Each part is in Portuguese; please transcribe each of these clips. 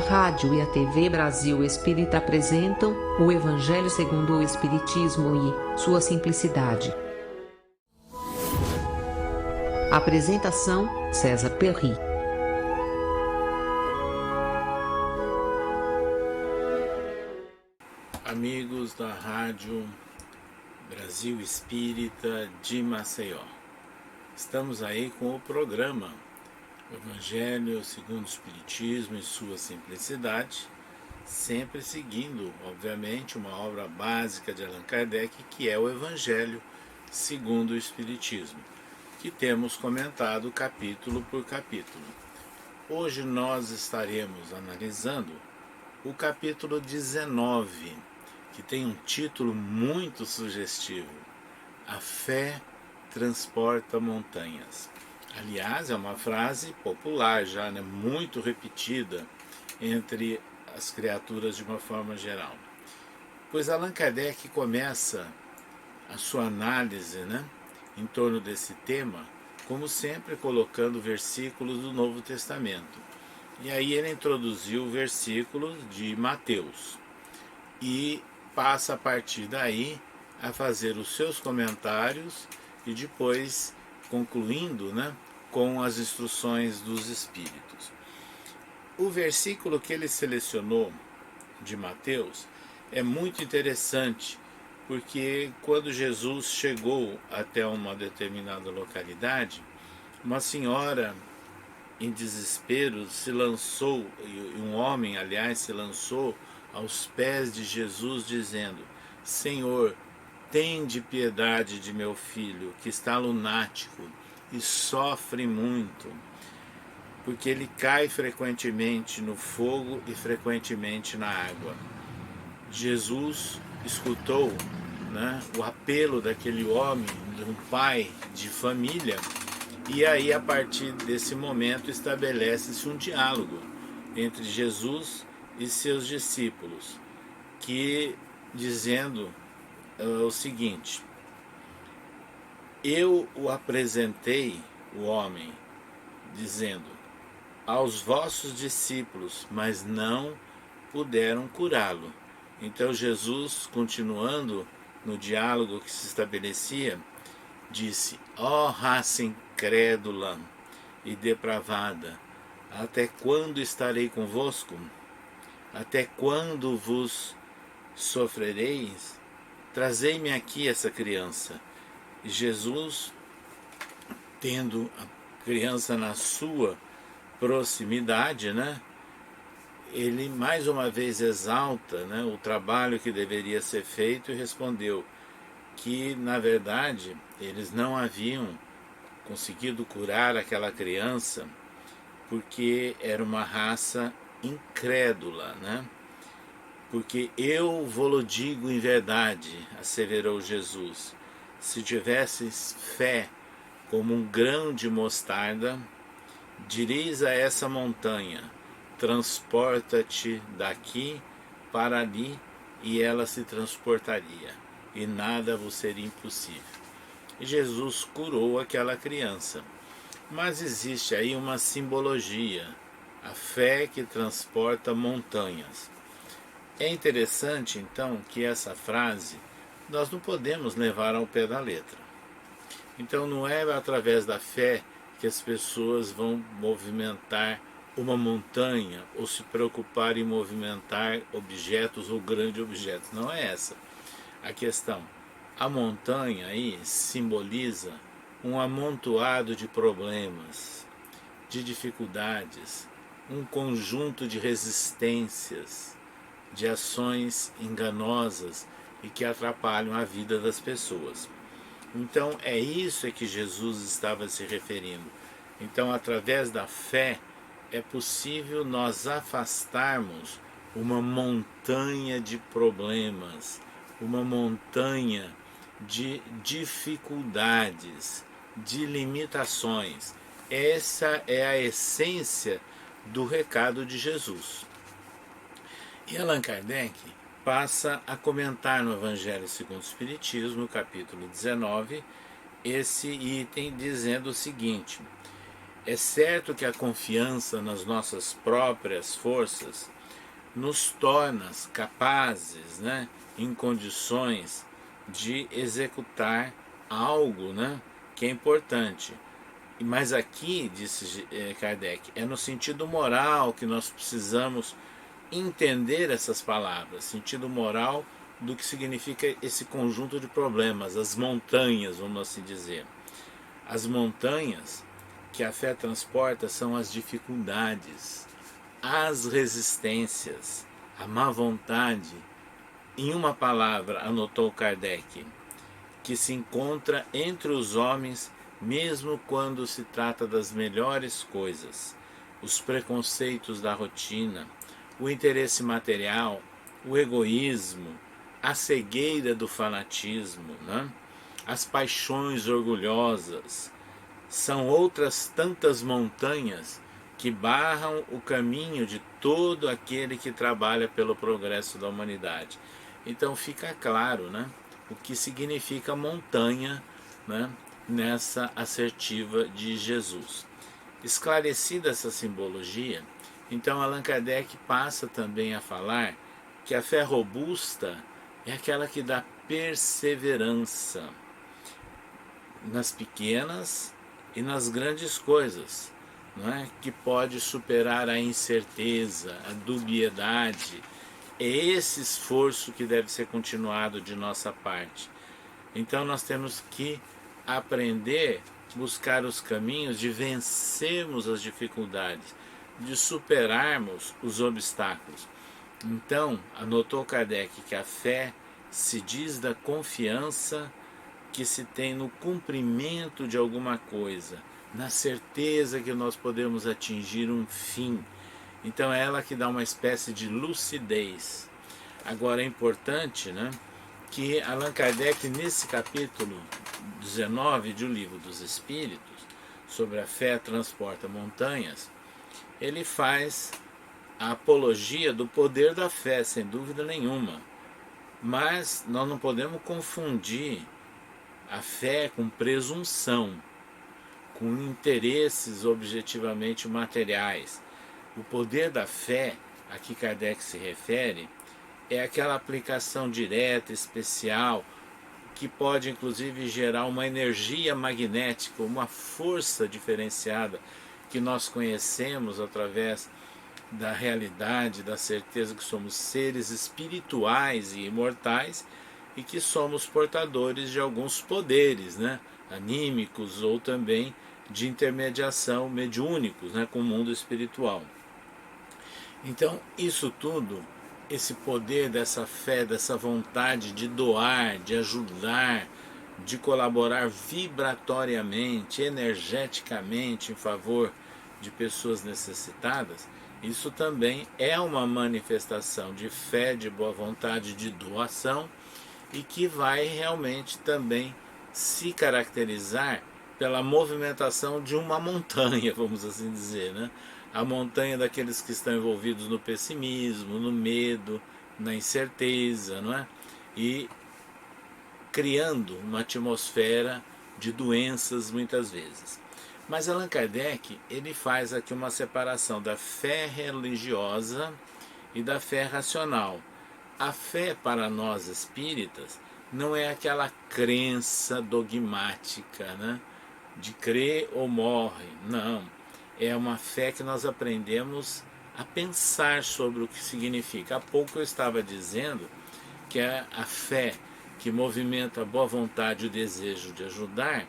rádio e a TV Brasil Espírita apresentam o Evangelho segundo o Espiritismo e sua simplicidade. Apresentação: César Perry. Amigos da Rádio Brasil Espírita de Maceió, estamos aí com o programa Evangelho segundo o Espiritismo e sua simplicidade, sempre seguindo, obviamente, uma obra básica de Allan Kardec, que é o Evangelho segundo o Espiritismo, que temos comentado capítulo por capítulo. Hoje nós estaremos analisando o capítulo 19, que tem um título muito sugestivo: A fé transporta montanhas. Aliás, é uma frase popular já, muito repetida entre as criaturas de uma forma geral. Pois Allan Kardec começa a sua análise em torno desse tema, como sempre colocando versículos do Novo Testamento. E aí ele introduziu versículos de Mateus e passa a partir daí a fazer os seus comentários e depois concluindo com as instruções dos Espíritos. O versículo que ele selecionou de Mateus é muito interessante, porque quando Jesus chegou até uma determinada localidade, uma senhora em desespero se lançou, e um homem, aliás, se lançou aos pés de Jesus dizendo: Senhor, tende piedade de meu filho, que está lunático e sofre muito, porque ele cai frequentemente no fogo e frequentemente na água. Jesus escutou o apelo daquele homem, de um pai de família, e aí a partir desse momento estabelece-se um diálogo entre Jesus e seus discípulos, que dizendo o seguinte: eu o apresentei, o homem, dizendo, aos vossos discípulos, mas não puderam curá-lo. Então Jesus, continuando no diálogo que se estabelecia, disse: ó raça incrédula e depravada, até quando estarei convosco? Até quando vos sofrereis? Trazei-me aqui essa criança. E Jesus, tendo a criança na sua proximidade, ele mais uma vez exalta o trabalho que deveria ser feito e respondeu que, na verdade, eles não haviam conseguido curar aquela criança porque era uma raça incrédula, Porque eu vou-lo digo em verdade, asseverou Jesus, se tivesses fé como um grão de mostarda, direis a essa montanha: transporta-te daqui para ali, e ela se transportaria, e nada vos seria impossível. E Jesus curou aquela criança. Mas existe aí uma simbologia: a fé que transporta montanhas. É interessante, então, que essa frase nós não podemos levar ao pé da letra. Então não é através da fé que as pessoas vão movimentar uma montanha ou se preocupar em movimentar objetos ou grandes objetos. Não é essa a questão. A montanha aí simboliza um amontoado de problemas, de dificuldades, um conjunto de resistências, de ações enganosas e que atrapalham a vida das pessoas. Então é isso que Jesus estava se referindo. Então, através da fé é possível nós afastarmos uma montanha de problemas, uma montanha de dificuldades, de limitações. Essa é a essência do recado de Jesus. E Allan Kardec passa a comentar no Evangelho segundo o Espiritismo, capítulo 19, esse item, dizendo o seguinte: É certo que a confiança nas nossas próprias forças nos torna capazes, né, em condições de executar algo, né, que é importante. Mas aqui, disse Kardec, é no sentido moral que nós precisamos entender essas palavras, sentido moral do que significa esse conjunto de problemas, as montanhas, vamos assim dizer. As montanhas que a fé transporta são as dificuldades, as resistências, a má vontade. Em uma palavra, anotou Kardec, que se encontra entre os homens mesmo quando se trata das melhores coisas, os preconceitos da rotina, o interesse material, o egoísmo, a cegueira do fanatismo, né? As paixões orgulhosas, são outras tantas montanhas que barram o caminho de todo aquele que trabalha pelo progresso da humanidade. Então fica claro, né, o que significa montanha, né, nessa assertiva de Jesus. Esclarecida essa simbologia, então Allan Kardec passa também a falar que a fé robusta é aquela que dá perseverança nas pequenas e nas grandes coisas, não é? Que pode superar a incerteza, a dubiedade. É esse esforço que deve ser continuado de nossa parte. Então nós temos que aprender, buscar os caminhos de vencermos as dificuldades, de superarmos os obstáculos. Então, anotou Kardec que a fé se diz da confiança que se tem no cumprimento de alguma coisa, na certeza que nós podemos atingir um fim. Então é ela que dá uma espécie de lucidez. Agora é importante, né, que Allan Kardec, nesse capítulo 19 de O Livro dos Espíritos, sobre a fé transporta montanhas, ele faz a apologia do poder da fé, sem dúvida nenhuma. Mas nós não podemos confundir a fé com presunção, com interesses objetivamente materiais. O poder da fé, a que Kardec se refere, é aquela aplicação direta, especial, que pode inclusive gerar uma energia magnética, uma força diferenciada que nós conhecemos através da realidade, da certeza que somos seres espirituais e imortais e que somos portadores de alguns poderes, né, anímicos ou também de intermediação mediúnicos, né, com o mundo espiritual. Então, isso tudo, esse poder dessa fé, dessa vontade de doar, de ajudar, de colaborar vibratoriamente, energeticamente em favor de pessoas necessitadas, isso também é uma manifestação de fé, de boa vontade, de doação, e que vai realmente também se caracterizar pela movimentação de uma montanha, vamos assim dizer, né? A montanha daqueles que estão envolvidos no pessimismo, no medo, na incerteza, não é? E criando uma atmosfera de doenças muitas vezes. Mas Allan Kardec, ele faz aqui uma separação da fé religiosa e da fé racional. A fé para nós espíritas não é aquela crença dogmática, né, de crer ou morre. Não. É uma fé que nós aprendemos a pensar sobre o que significa. Há pouco eu estava dizendo que a fé que movimenta a boa vontade e o desejo de ajudar,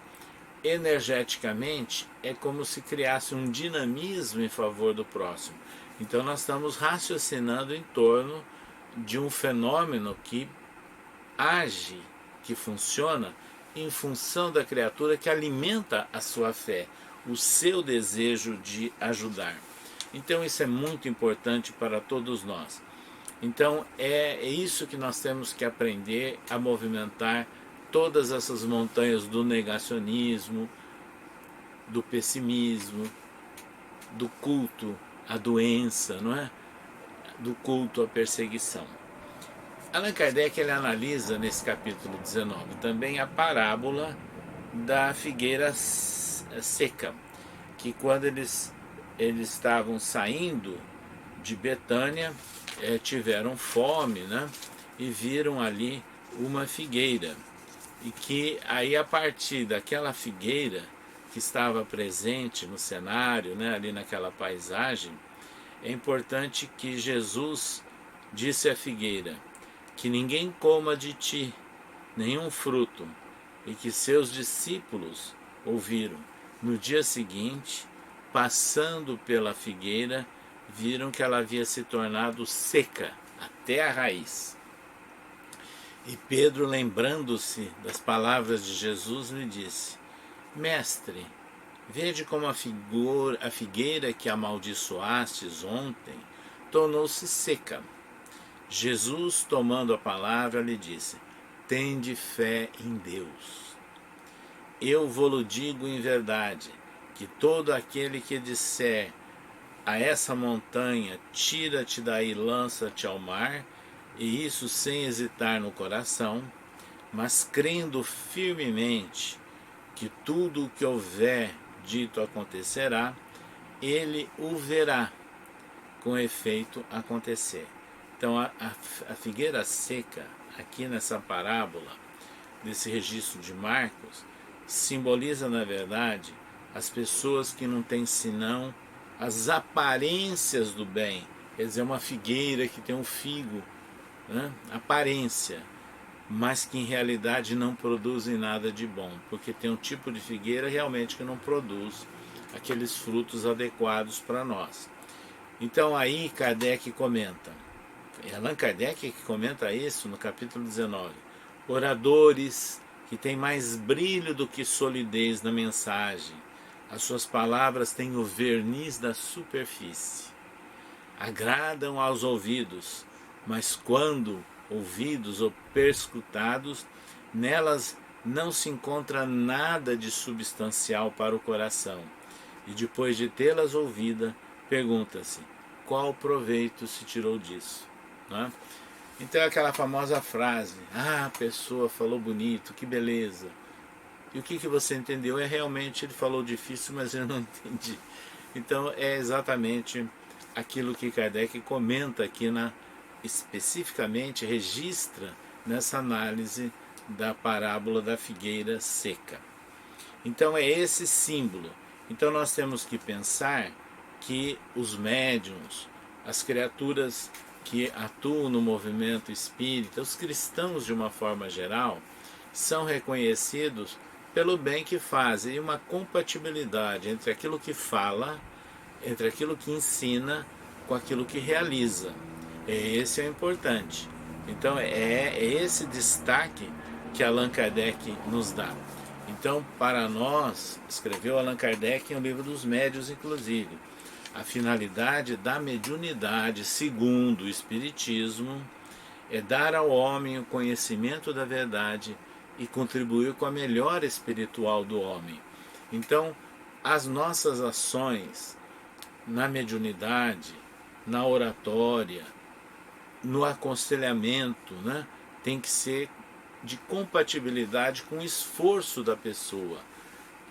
energeticamente, é como se criasse um dinamismo em favor do próximo. Então nós estamos raciocinando em torno de um fenômeno que age, que funciona em função da criatura, que alimenta a sua fé, o seu desejo de ajudar. Então isso é muito importante para todos nós. Então é isso que nós temos que aprender a movimentar todas essas montanhas do negacionismo, do pessimismo, do culto à doença, não é? Do culto à perseguição. Allan Kardec, ele analisa nesse capítulo 19 também a parábola da figueira seca, que quando eles estavam saindo de Betânia, tiveram fome, né? E viram ali uma figueira. E que aí, a partir daquela figueira que estava presente no cenário, né, ali naquela paisagem, é importante que Jesus disse à figueira que ninguém coma de ti nenhum fruto, e que seus discípulos ouviram. No dia seguinte, passando pela figueira, viram que ela havia se tornado seca até a raiz. E Pedro, lembrando-se das palavras de Jesus, lhe disse: Mestre, vede como a figueira que amaldiçoastes ontem tornou-se seca. Jesus, tomando a palavra, lhe disse: Tende fé em Deus. Eu vou-lo digo em verdade, que todo aquele que disser a essa montanha, tira-te daí, lança-te ao mar, e isso sem hesitar no coração, mas crendo firmemente que tudo o que houver dito acontecerá, ele o verá com efeito acontecer. Então a figueira seca, aqui nessa parábola, desse registro de Marcos, simboliza, na verdade, as pessoas que não têm senão as aparências do bem. Quer dizer, uma figueira que tem um figo, né? Aparência, mas que em realidade não produzem nada de bom, porque tem um tipo de figueira realmente que não produz aqueles frutos adequados para nós. Então aí Kardec comenta, Allan Kardec que comenta isso no capítulo 19, oradores que têm mais brilho do que solidez na mensagem, as suas palavras têm o verniz da superfície, agradam aos ouvidos, mas quando ouvidos ou perscrutados, nelas não se encontra nada de substancial para o coração. E depois de tê-las ouvida, pergunta-se, qual proveito se tirou disso? Não é? Então é aquela famosa frase, a pessoa falou bonito, que beleza. E o que você entendeu? Realmente ele falou difícil, mas eu não entendi. Então é exatamente aquilo que Kardec comenta aqui, especificamente registra nessa análise da parábola da figueira seca. Então é esse símbolo. Então nós temos que pensar que os médiuns, as criaturas que atuam no movimento espírita, os cristãos de uma forma geral, são reconhecidos pelo bem que fazem, e uma compatibilidade entre aquilo que fala, entre aquilo que ensina, com aquilo que realiza. Esse é o importante. Então é esse destaque que Allan Kardec nos dá. Então, para nós, escreveu Allan Kardec em O Livro dos Médiuns, inclusive, a finalidade da mediunidade, segundo o Espiritismo, é dar ao homem o conhecimento da verdade e contribuir com a melhora espiritual do homem. Então, as nossas ações na mediunidade, na oratória, no aconselhamento, né, tem que ser de compatibilidade com o esforço da pessoa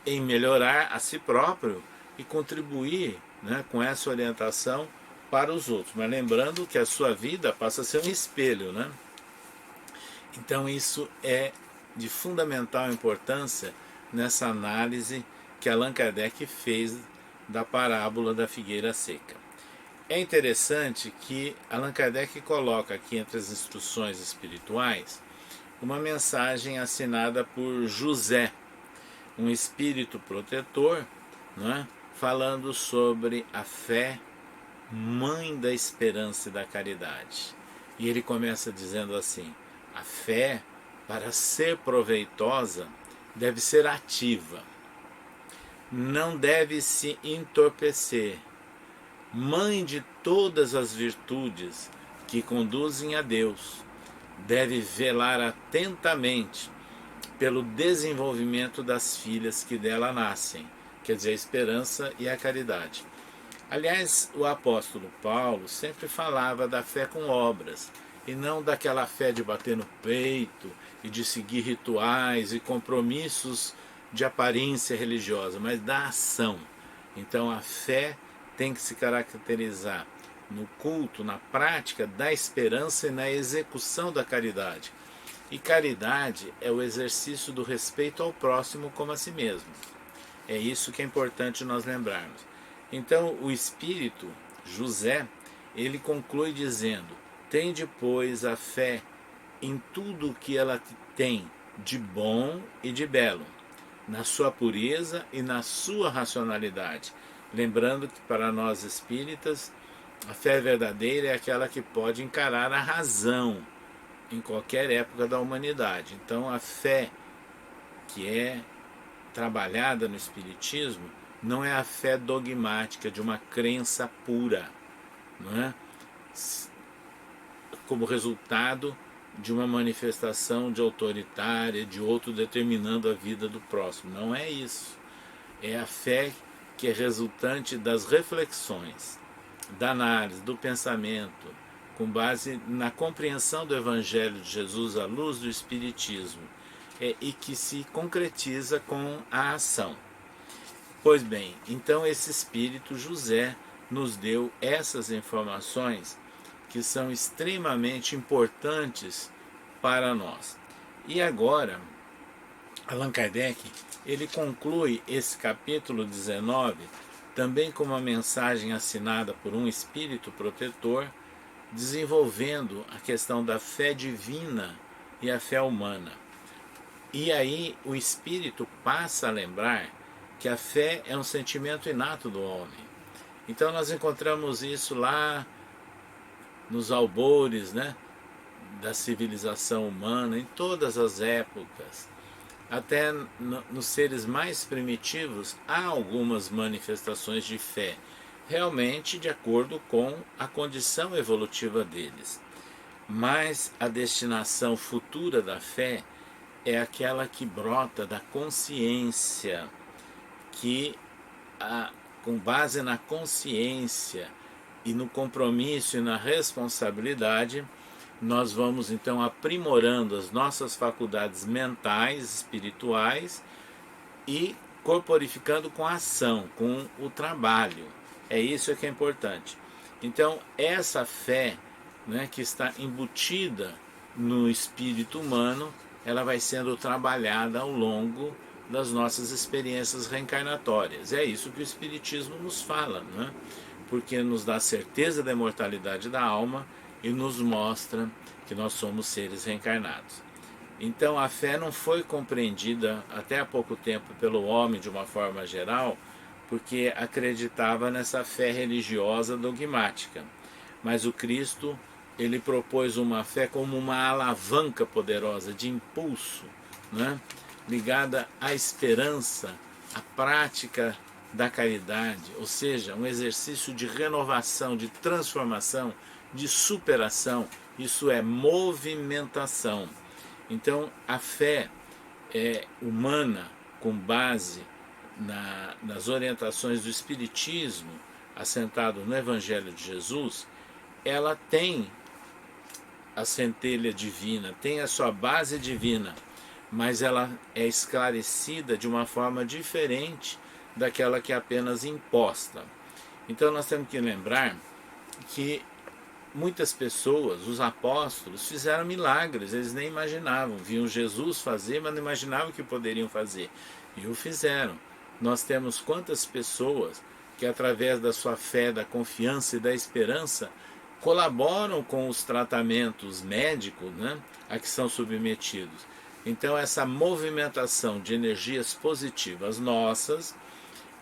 em melhorar a si próprio e contribuir, né, com essa orientação para os outros. Mas lembrando que a sua vida passa a ser um espelho, né? Então isso é de fundamental importância nessa análise que Allan Kardec fez da parábola da figueira seca. É interessante que Allan Kardec coloca aqui entre as instruções espirituais uma mensagem assinada por José, um espírito protetor, né, falando sobre a fé, mãe da esperança e da caridade. E ele começa dizendo assim, a fé, para ser proveitosa, deve ser ativa, não deve se entorpecer, mãe de todas as virtudes que conduzem a Deus, deve velar atentamente pelo desenvolvimento das filhas que dela nascem, quer dizer, a esperança e a caridade. Aliás, o apóstolo Paulo sempre falava da fé com obras, e não daquela fé de bater no peito e de seguir rituais e compromissos de aparência religiosa, mas da ação. Então a fé tem que se caracterizar no culto, na prática da esperança e na execução da caridade. E caridade é o exercício do respeito ao próximo como a si mesmo. É isso que é importante nós lembrarmos. Então o Espírito, José, ele conclui dizendo: tende, pois, a fé em tudo o que ela tem de bom e de belo, na sua pureza e na sua racionalidade. Lembrando que para nós espíritas, a fé verdadeira é aquela que pode encarar a razão em qualquer época da humanidade. Então a fé que é trabalhada no Espiritismo não é a fé dogmática de uma crença pura, não é? Como resultado de uma manifestação de autoritária, de outro determinando a vida do próximo. Não é isso. É a fé que é resultante das reflexões, da análise, do pensamento, com base na compreensão do Evangelho de Jesus à luz do Espiritismo, e que se concretiza com a ação. Pois bem, então esse Espírito José nos deu essas informações que são extremamente importantes para nós. E agora, Allan Kardec, ele conclui esse capítulo 19 também com uma mensagem assinada por um espírito protetor, desenvolvendo a questão da fé divina e a fé humana. E aí o espírito passa a lembrar que a fé é um sentimento inato do homem. Então nós encontramos isso lá nos albores, né, da civilização humana, em todas as épocas. Até nos seres mais primitivos há algumas manifestações de fé, realmente de acordo com a condição evolutiva deles. Mas a destinação futura da fé é aquela que brota da consciência, que com base na consciência e no compromisso e na responsabilidade, nós vamos então aprimorando as nossas faculdades mentais, espirituais e corporificando com a ação, com o trabalho. É isso que é importante. Então essa fé, né, que está embutida no espírito humano, ela vai sendo trabalhada ao longo das nossas experiências reencarnatórias. É isso que o Espiritismo nos fala, né? Porque nos dá certeza da imortalidade da alma e nos mostra que nós somos seres reencarnados. Então a fé não foi compreendida até há pouco tempo pelo homem de uma forma geral, porque acreditava nessa fé religiosa dogmática. Mas o Cristo, ele propôs uma fé como uma alavanca poderosa de impulso, né? Ligada à esperança, à prática da caridade, ou seja, um exercício de renovação, de transformação, de superação. Isso é movimentação. Então a fé humana, com base nas orientações do Espiritismo, assentado no Evangelho de Jesus, ela tem a centelha divina, tem a sua base divina, mas ela é esclarecida de uma forma diferente daquela que é apenas imposta. Então nós temos que lembrar que muitas pessoas, os apóstolos, fizeram milagres, eles nem imaginavam, viam Jesus fazer, mas não imaginavam que poderiam fazer, e o fizeram. Nós temos quantas pessoas que através da sua fé, da confiança e da esperança colaboram com os tratamentos médicos, né, a que são submetidos. Então essa movimentação de energias positivas nossas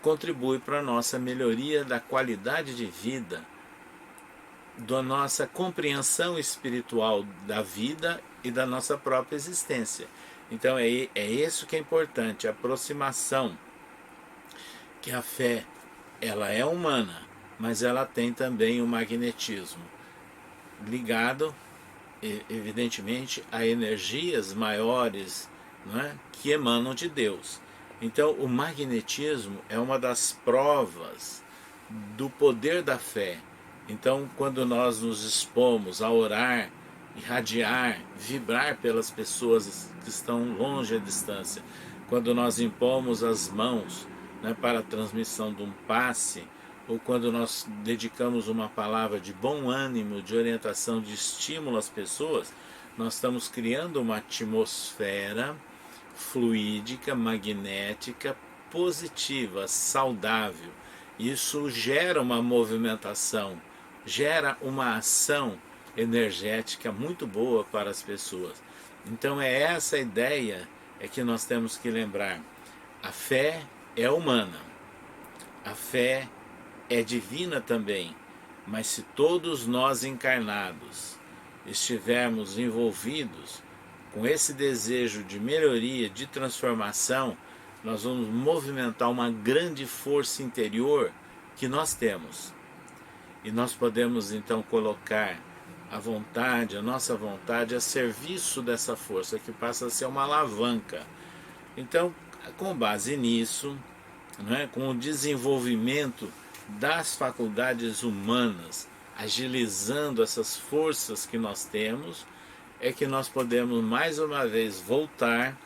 contribui para a nossa melhoria da qualidade de vida, da nossa compreensão espiritual da vida e da nossa própria existência. Então é isso que é importante, a aproximação, que a fé, ela é humana, mas ela tem também o magnetismo, ligado, evidentemente, a energias maiores, não é, que emanam de Deus. Então o magnetismo é uma das provas do poder da fé. Então quando nós nos expomos a orar, irradiar, vibrar pelas pessoas que estão longe à distância, quando nós impomos as mãos né, para a transmissão de um passe, ou quando nós dedicamos uma palavra de bom ânimo, de orientação, de estímulo às pessoas, nós estamos criando uma atmosfera fluídica, magnética, positiva, saudável. Isso gera uma movimentação, gera uma ação energética muito boa para as pessoas. Então é essa a ideia que nós temos que lembrar. A fé é humana, a fé é divina também, mas se todos nós encarnados estivermos envolvidos com esse desejo de melhoria, de transformação, nós vamos movimentar uma grande força interior que nós temos. E nós podemos então colocar a vontade, a nossa vontade a serviço dessa força, que passa a ser uma alavanca. Então, com base nisso, né, com o desenvolvimento das faculdades humanas, agilizando essas forças que nós temos, é que nós podemos mais uma vez voltar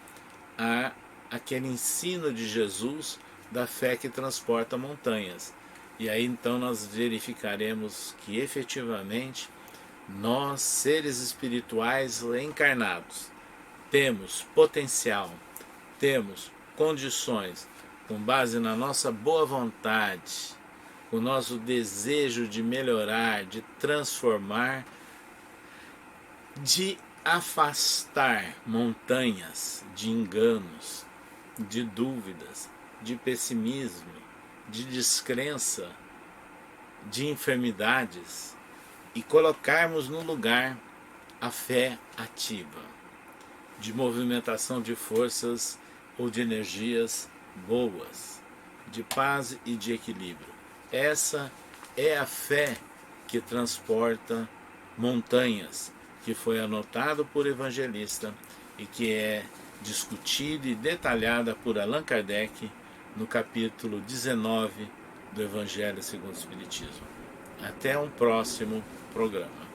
a aquele ensino de Jesus da fé que transporta montanhas. E aí então nós verificaremos que efetivamente nós, seres espirituais encarnados, temos potencial, temos condições, com base na nossa boa vontade, o nosso desejo de melhorar, de transformar, de afastar montanhas de enganos, de dúvidas, de pessimismo, de descrença, de enfermidades, e colocarmos no lugar a fé ativa, de movimentação de forças ou de energias boas, de paz e de equilíbrio. Essa é a fé que transporta montanhas, que foi anotado por Evangelista e que é discutida e detalhada por Allan Kardec no capítulo 19 do Evangelho segundo o Espiritismo. Até um próximo programa.